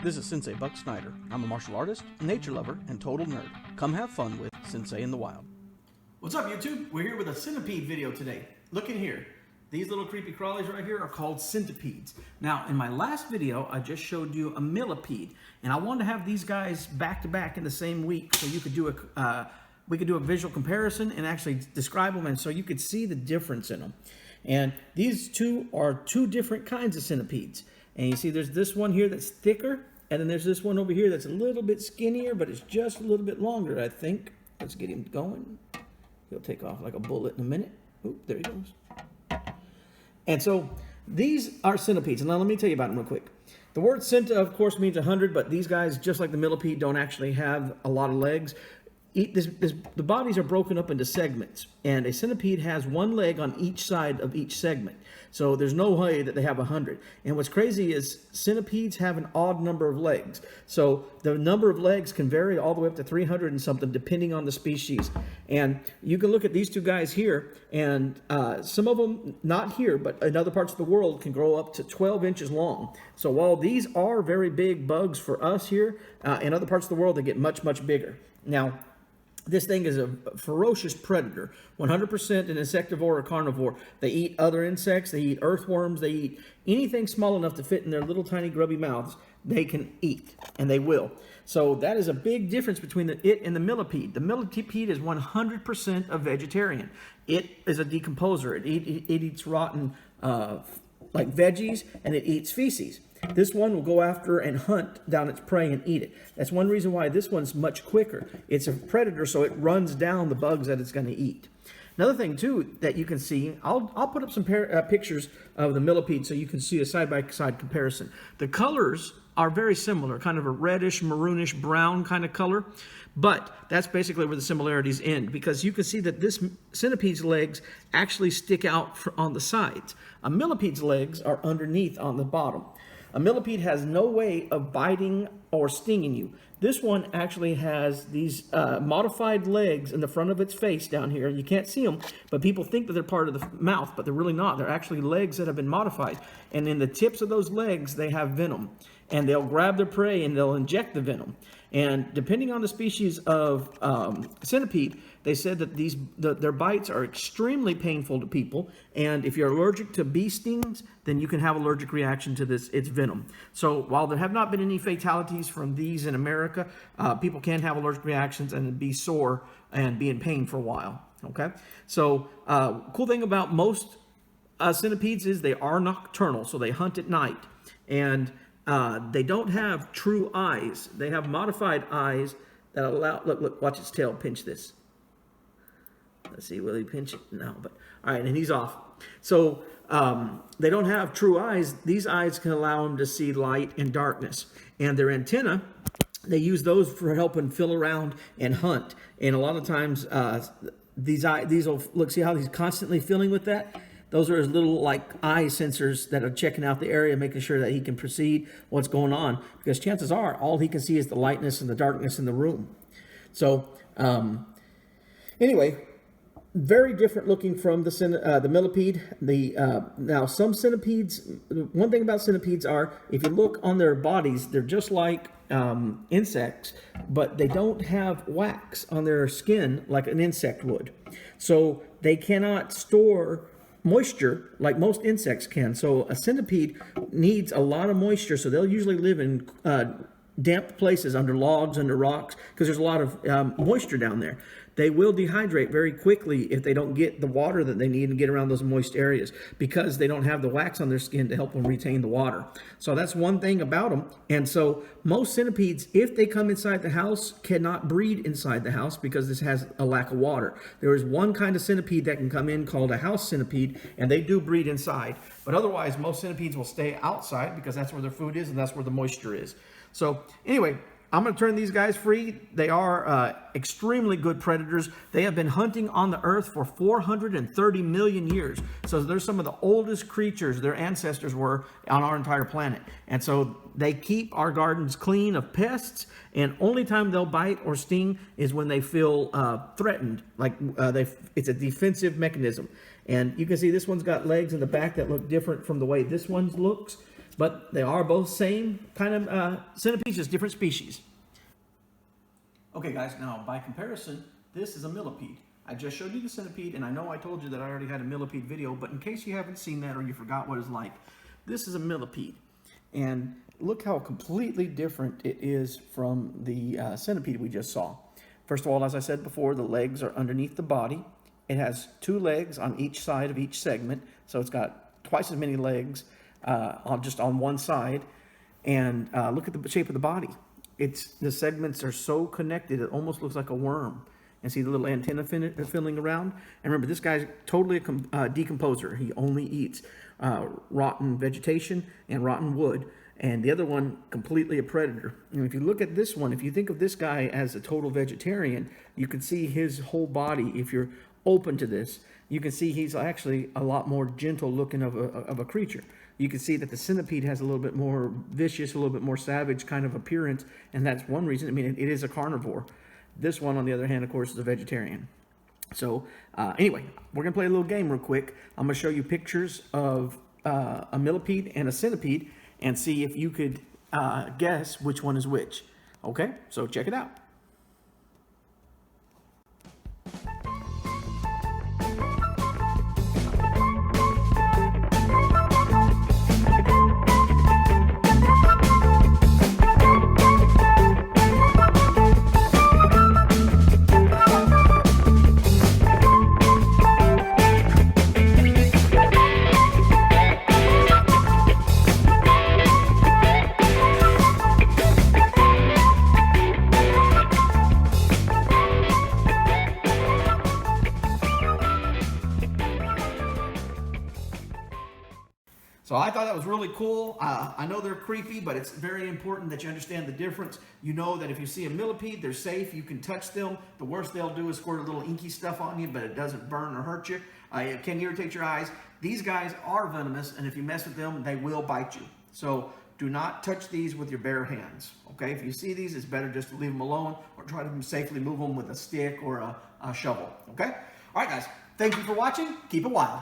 This is Sensei Buck Snyder. I'm a martial artist, nature lover, and total nerd. Come have fun with Sensei in the Wild. What's up, YouTube? We're here with a centipede video today. Look in here. These little creepy crawlies right here are called centipedes. Now, in my last video, I just showed you a millipede, and I wanted to have these guys back to back in the same week so you could do we could do a visual comparison and actually describe them, and so you could see the difference in them. And these two are two different kinds of centipedes. And you see there's this one here that's thicker, and then there's this one over here that's a little bit skinnier, but it's just a little bit longer, I think. Let's get him going. He'll take off like a bullet in a minute. Oop, there he goes. And so these are centipedes. And now let me tell you about them real quick. The word centa, of course, means 100, but these guys, just like the millipede, don't actually have a lot of legs. The bodies are broken up into segments, and a centipede has one leg on each side of each segment. So there's no way that they have 100. And what's crazy is centipedes have an odd number of legs. So the number of legs can vary all the way up to 300 and something, depending on the species. And you can look at these two guys here, and some of them, not here, but in other parts of the world, can grow up to 12 inches long. So while these are very big bugs for us here, in other parts of the world, they get much, much bigger. Now, this thing is a ferocious predator, 100% an insectivore or carnivore. They eat other insects, they eat earthworms, they eat anything small enough to fit in their little tiny grubby mouths, they can eat, and they will. So that is a big difference between it and the millipede. The millipede is 100% a vegetarian. It is a decomposer. It eats rotten like veggies, and it eats feces. This one will go after and hunt down its prey and eat it. That's one reason why this one's much quicker. It's a predator, so it runs down the bugs that it's going to eat. Another thing, too, that you can see, I'll put up some pictures of the millipede so you can see a side-by-side comparison. The colors are very similar, kind of a reddish, maroonish, brown kind of color. But that's basically where the similarities end, because you can see that this centipede's legs actually stick out on the sides. A millipede's legs are underneath on the bottom. A millipede has no way of biting or stinging you. This one actually has these modified legs in the front of its face down here. You can't see them, but people think that they're part of the mouth, but they're really not. They're actually legs that have been modified. And in the tips of those legs, they have venom. And they'll grab their prey and they'll inject the venom. And depending on the species of centipede, they said that their bites are extremely painful to people. And if you're allergic to bee stings, then you can have allergic reaction to its venom. So while there have not been any fatalities from these in America, people can have allergic reactions and be sore and be in pain for a while. Okay. So cool thing about most centipedes is they are nocturnal, so they hunt at night. And they don't have true eyes. They have modified eyes that allow, look, watch its tail pinch this. Let's see, will he pinch it? No, but, all right, and he's off. So they don't have true eyes. These eyes can allow them to see light and darkness. And their antenna, they use those for helping feel around and hunt. And a lot of times, these will, look, see how he's constantly feeling with that? Those are his little like eye sensors that are checking out the area, making sure that he can perceive what's going on. Because chances are, all he can see is the lightness and the darkness in the room. So, anyway, very different looking from the millipede. Now, some centipedes, one thing about centipedes are, if you look on their bodies, they're just like insects, but they don't have wax on their skin like an insect would. So they cannot store moisture like most insects can. So a centipede needs a lot of moisture, so they'll usually live in damp places, under logs, under rocks, because there's a lot of moisture down there. They will dehydrate very quickly if they don't get the water that they need and get around those moist areas, because they don't have the wax on their skin to help them retain the water. So that's one thing about them. And so most centipedes, if they come inside the house, cannot breed inside the house because this has a lack of water. There is one kind of centipede that can come in called a house centipede, and they do breed inside. But otherwise, most centipedes will stay outside because that's where their food is and that's where the moisture is. So anyway, I'm going to turn these guys free. They are extremely good predators. They have been hunting on the earth for 430 million years. So they're some of the oldest creatures their ancestors were on our entire planet. And so they keep our gardens clean of pests. And only time they'll bite or sting is when they feel threatened. Like it's a defensive mechanism. And you can see this one's got legs in the back that look different from the way this one looks. but they are both same kind of centipedes, just different species. Okay guys, now by comparison, this is a millipede. I just showed you the centipede, and I know I told you that I already had a millipede video, but in case you haven't seen that or you forgot what it's like, this is a millipede. And look how completely different it is from the centipede we just saw. First of all, as I said before, the legs are underneath the body. It has 2 legs on each side of each segment, so it's got twice as many legs just on one side. And look at the shape of the body. The segments are so connected, it almost looks like a worm. And see the little antenna filling around? And remember, this guy's totally a decomposer. He only eats rotten vegetation and rotten wood. And the other one, completely a predator. And if you look at this one, if you think of this guy as a total vegetarian, you can see his whole body. If you're open to this, you can see he's actually a lot more gentle looking of a creature. You can see that the centipede has a little bit more vicious, a little bit more savage kind of appearance. And that's one reason. I mean, it is a carnivore. This one, on the other hand, of course, is a vegetarian. So anyway, we're going to play a little game real quick. I'm going to show you pictures of a millipede and a centipede and see if you could guess which one is which. Okay, so check it out. So I thought that was really cool. I know they're creepy, but it's very important that you understand the difference. You know that if you see a millipede, they're safe. You can touch them. The worst they'll do is squirt a little inky stuff on you, but it doesn't burn or hurt you. It can irritate your eyes. These guys are venomous, and if you mess with them, they will bite you. So do not touch these with your bare hands. Okay, if you see these, it's better just to leave them alone or try to safely move them with a stick or a shovel. Okay? All right, guys. Thank you for watching. Keep it wild.